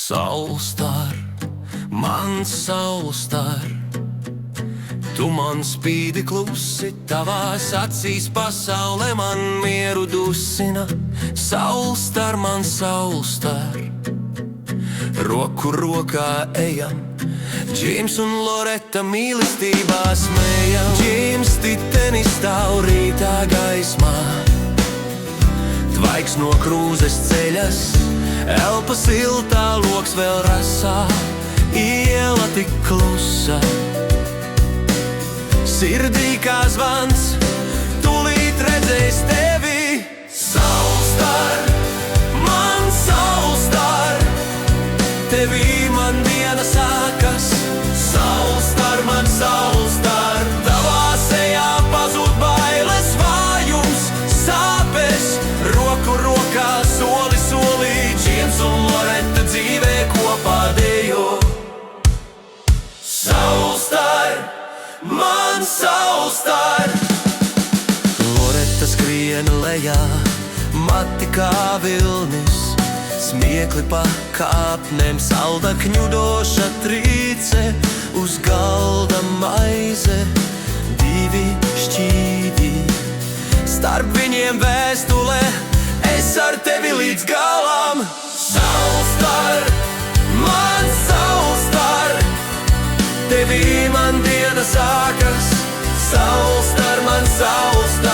Saulstar, mans saulstar, tu man spīdi klusi, tavās acīs pasaule man mieru dusina. Saulstar, mans saulstar, roku rokā ejam, Džims un Loreta mīlestībā smējam. Džims titeni stāv rītā gaismā, tvaiks no krūzes ceļas, elpa siltā, loks vēl rasā, iela tik klusa. Sirdī kā zvans, tūlīt redzēs tevi. Saulstar, man saulstar, tevī man diena sākas. Saulstar, man saulstar, tavā sejā pazūd bailes, vājums, sāpes, roku rokā, soli solī, Džims un Loreta dzīvē kopā dejo. Saulstar, man saulstar, Loreta skrien lejā, mati kā vilnis, smiekli pa kāpnēm, salda kņudoša trīce, uz galda maize, divi šķīvi. Starp viņiem vēstule, es ar tevi līdz galam. Saulstar, man saulstar, tevī man diena sākas. Saulstar, man saulstar.